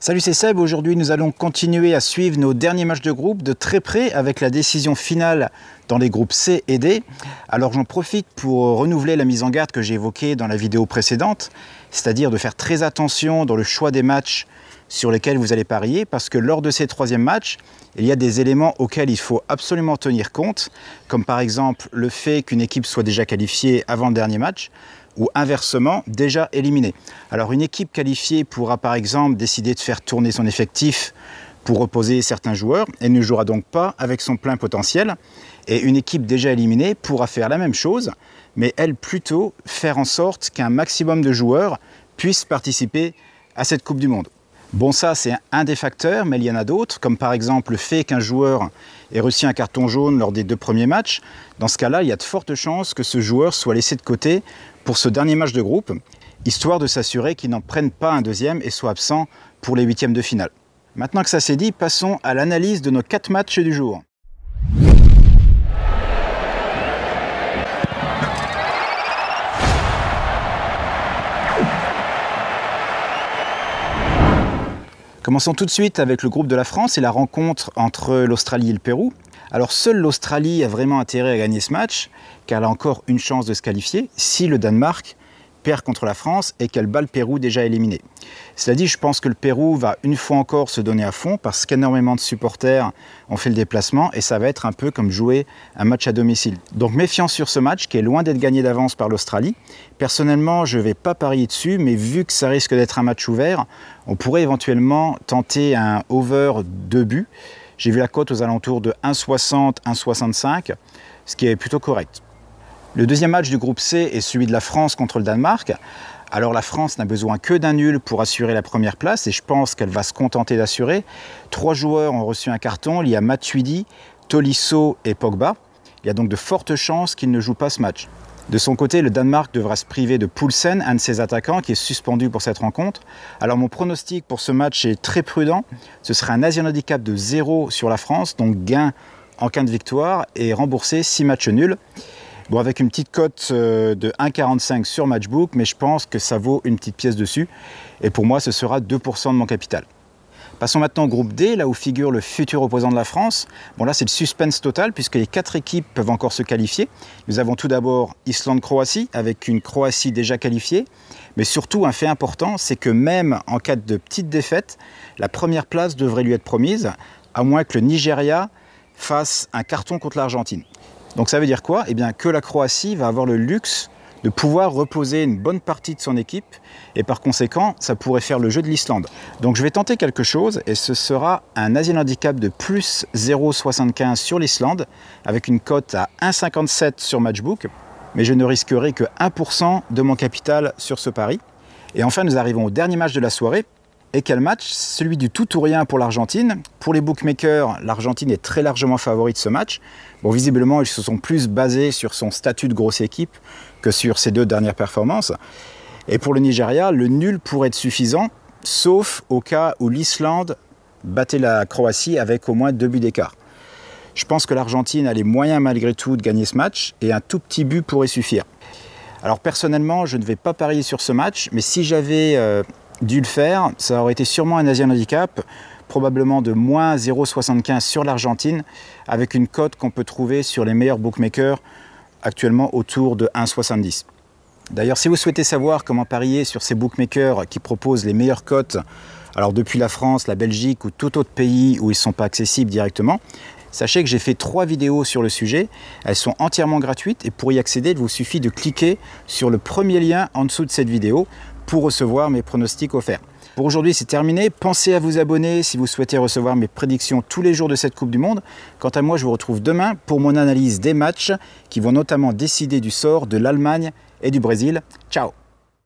Salut, c'est Seb. Aujourd'hui, nous allons continuer à suivre nos derniers matchs de groupe de très près avec la décision finale dans les groupes C et D. Alors, j'en profite pour renouveler la mise en garde que j'ai évoquée dans la vidéo précédente, c'est-à-dire de faire très attention dans le choix des matchs sur lesquels vous allez parier, parce que lors de ces troisièmes matchs, il y a des éléments auxquels il faut absolument tenir compte, comme par exemple le fait qu'une équipe soit déjà qualifiée avant le dernier match, ou inversement déjà éliminée. Alors une équipe qualifiée pourra par exemple décider de faire tourner son effectif pour reposer certains joueurs et ne jouera donc pas avec son plein potentiel. Et une équipe déjà éliminée pourra faire la même chose, mais elle plutôt faire en sorte qu'un maximum de joueurs puissent participer à cette Coupe du Monde. Bon, ça c'est un des facteurs, mais il y en a d'autres, comme par exemple le fait qu'un joueur ait reçu un carton jaune lors des 2 premiers matchs. Dans ce cas-là, il y a de fortes chances que ce joueur soit laissé de côté pour ce dernier match de groupe, histoire de s'assurer qu'il n'en prenne pas un deuxième et soit absent pour les huitièmes de finale. Maintenant que ça c'est dit, passons à l'analyse de nos 4 matchs du jour. Commençons tout de suite avec le groupe de la France et la rencontre entre l'Australie et le Pérou. Alors seule l'Australie a vraiment intérêt à gagner ce match, car elle a encore une chance de se qualifier si le Danemark perd contre la France et qu'elle bat le Pérou déjà éliminé. Cela dit, je pense que le Pérou va une fois encore se donner à fond parce qu'énormément de supporters ont fait le déplacement et ça va être un peu comme jouer un match à domicile. Donc méfiance sur ce match qui est loin d'être gagné d'avance par l'Australie. Personnellement, je ne vais pas parier dessus, mais vu que ça risque d'être un match ouvert, on pourrait éventuellement tenter un over 2 buts. J'ai vu la cote aux alentours de 1,60, 1,65, ce qui est plutôt correct. Le deuxième match du groupe C est celui de la France contre le Danemark. Alors la France n'a besoin que d'un nul pour assurer la première place et je pense qu'elle va se contenter d'assurer. 3 joueurs ont reçu un carton, il y a Matuidi, Tolisso et Pogba. Il y a donc de fortes chances qu'ils ne jouent pas ce match. De son côté, le Danemark devra se priver de Poulsen, un de ses attaquants qui est suspendu pour cette rencontre. Alors mon pronostic pour ce match est très prudent. Ce sera un Asian handicap de 0 sur la France, donc gain en cas de victoire et rembourser 6 matchs nuls. Bon, avec une petite cote de 1,45 sur Matchbook, mais je pense que ça vaut une petite pièce dessus. Et pour moi, ce sera 2% de mon capital. Passons maintenant au groupe D, là où figure le futur opposant de la France. Bon, là, c'est le suspense total, puisque les 4 équipes peuvent encore se qualifier. Nous avons tout d'abord Islande-Croatie, avec une Croatie déjà qualifiée. Mais surtout, un fait important, c'est que même en cas de petite défaite, la première place devrait lui être promise, à moins que le Nigeria fasse un carton contre l'Argentine. Donc ça veut dire quoi? Eh bien que la Croatie va avoir le luxe de pouvoir reposer une bonne partie de son équipe et par conséquent, ça pourrait faire le jeu de l'Islande. Donc je vais tenter quelque chose et ce sera un Asian handicap de plus 0,75 sur l'Islande avec une cote à 1,57 sur Matchbook. Mais je ne risquerai que 1% de mon capital sur ce pari. Et enfin, nous arrivons au dernier match de la soirée. Et quel match? Celui du tout ou rien pour l'Argentine. Pour les bookmakers, l'Argentine est très largement favorite de ce match. Bon, visiblement, ils se sont plus basés sur son statut de grosse équipe que sur ses 2 dernières performances. Et pour le Nigeria, le nul pourrait être suffisant, sauf au cas où l'Islande battait la Croatie avec au moins 2 buts d'écart. Je pense que l'Argentine a les moyens malgré tout de gagner ce match et un tout petit but pourrait suffire. Alors personnellement, je ne vais pas parier sur ce match, mais si j'avais dû le faire, ça aurait été sûrement un Asian handicap, probablement de moins 0,75 sur l'Argentine, avec une cote qu'on peut trouver sur les meilleurs bookmakers, actuellement autour de 1,70. D'ailleurs, si vous souhaitez savoir comment parier sur ces bookmakers qui proposent les meilleures cotes, alors depuis la France, la Belgique ou tout autre pays où ils ne sont pas accessibles directement, sachez que j'ai fait 3 vidéos sur le sujet, elles sont entièrement gratuites et pour y accéder, il vous suffit de cliquer sur le premier lien en dessous de cette vidéo pour recevoir mes pronostics offerts. Pour aujourd'hui, c'est terminé. Pensez à vous abonner si vous souhaitez recevoir mes prédictions tous les jours de cette Coupe du Monde. Quant à moi, je vous retrouve demain pour mon analyse des matchs qui vont notamment décider du sort de l'Allemagne et du Brésil. Ciao!